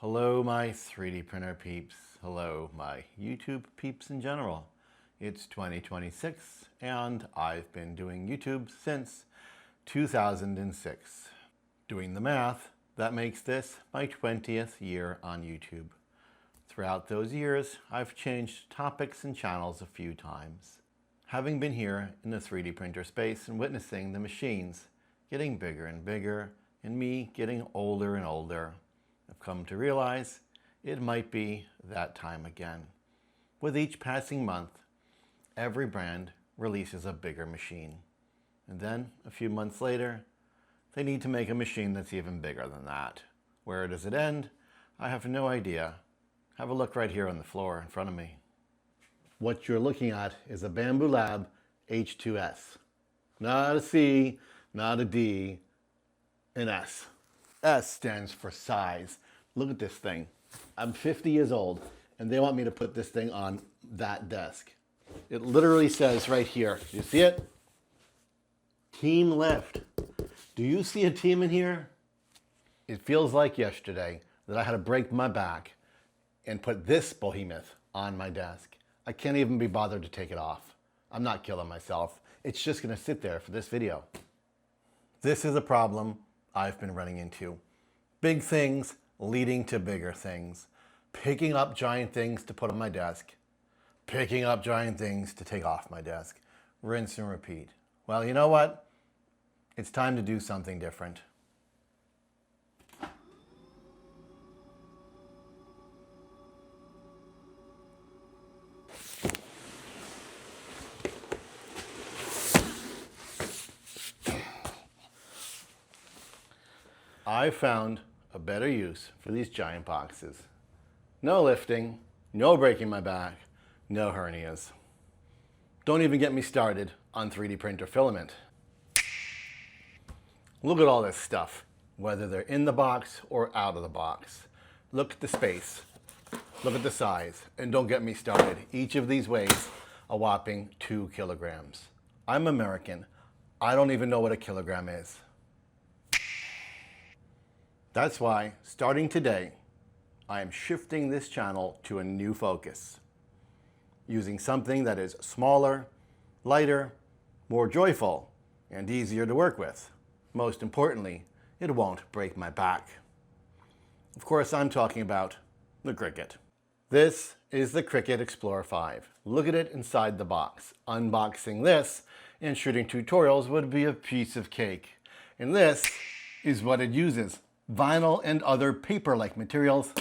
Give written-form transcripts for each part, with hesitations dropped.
Hello, my 3D printer peeps. Hello, my YouTube peeps in general. It's 2026, and I've been doing YouTube since 2006. Doing the math, that makes this my 20th year on YouTube. Throughout those years, I've changed topics and channels a few times. Having been here in the 3D printer space and witnessing the machines getting bigger and bigger, and me getting older and older, I've come to realize it might be that time again. With each passing month, every brand releases a bigger machine. And then, a few months later, they need to make a machine that's even bigger than that. Where does it end? I have no idea. Have a look right here on the floor in front of me. What you're looking at is a Bambu Lab H2S. Not a C, not a D, an S. S stands for size. Look at this thing. I'm 50 years old, and they want me to put this thing on that desk. It literally says right here, you see it? Team lift. Do you see a team in here? It feels like yesterday that I had to break my back and put this behemoth on my desk. I can't even be bothered to take it off. I'm not killing myself. It's just gonna sit there for this video. This is a problem I've been running into. Big things leading to bigger things. Picking up giant things to put on my desk. Picking up giant things to take off my desk. Rinse and repeat. Well, you know what? It's time to do something different. I found a better use for these giant boxes. No lifting, no breaking my back, no hernias. Don't even get me started on 3D printer filament. Look at all this stuff, whether they're in the box or out of the box. Look at the space, look at the size, and don't get me started. Each of these weighs a whopping 2 kilograms. I'm American. I don't even know what a kilogram is. That's why, starting today, I am shifting this channel to a new focus. Using something that is smaller, lighter, more joyful, and easier to work with. Most importantly, it won't break my back. Of course, I'm talking about the Cricut. This is the Cricut Explorer 5. Look at it inside the box. Unboxing this and shooting tutorials would be a piece of cake. And this is what it uses. Vinyl and other paper-like materials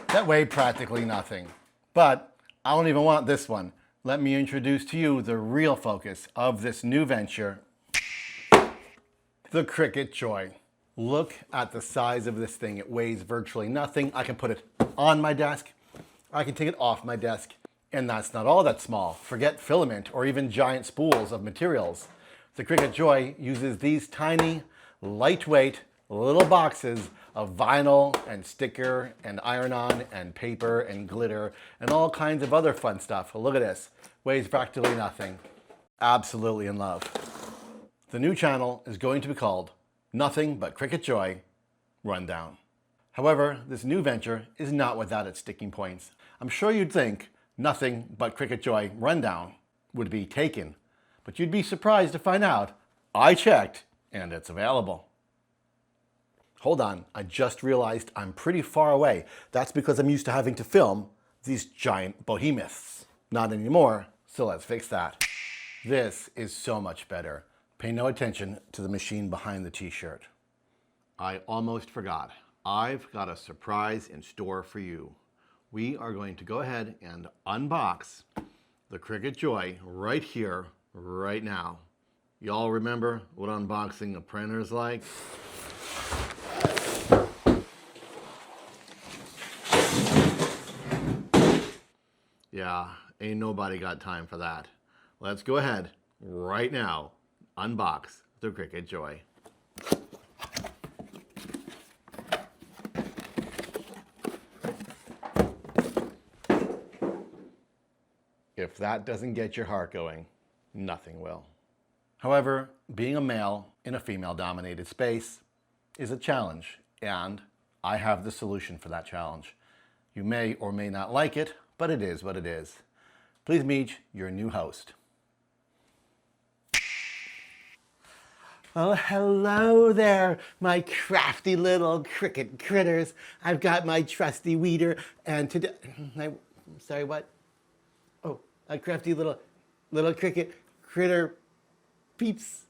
that weigh practically nothing. But I don't even want this one. Let me introduce to you the real focus of this new venture, the Cricut Joy. Look at the size of this thing. It weighs virtually nothing. I can put it on my desk. I can take it off my desk. And that's not all that's small. Forget filament or even giant spools of materials. The Cricut Joy uses these tiny, lightweight, little boxes of vinyl and sticker and iron-on and paper and glitter and all kinds of other fun stuff. Look at this. Weighs practically nothing. Absolutely in love. The new channel is going to be called Nothing But Cricut Joy Rundown. However, this new venture is not without its sticking points. I'm sure you'd think Nothing But Cricut Joy Rundown would be taken, but you'd be surprised to find out I checked and it's available. Hold on, I just realized I'm pretty far away. That's because I'm used to having to film these giant behemoths. Not anymore, so let's fix that. This is so much better. Pay no attention to the machine behind the t-shirt. I almost forgot. I've got a surprise in store for you. We are going to go ahead and unbox the Cricut Joy right here, right now. Y'all remember what unboxing a printer is like? Yeah, ain't nobody got time for that. Let's go ahead, right now, unbox the Cricut Joy. If that doesn't get your heart going, nothing will. However, being a male in a female-dominated space is a challenge, and I have the solution for that challenge. You may or may not like it, but it is what it is. Please meet your new host. Oh, hello there, my crafty little Cricut critters. I've got my trusty weeder, and today, sorry, what? Oh, a crafty little Cricut critter peeps.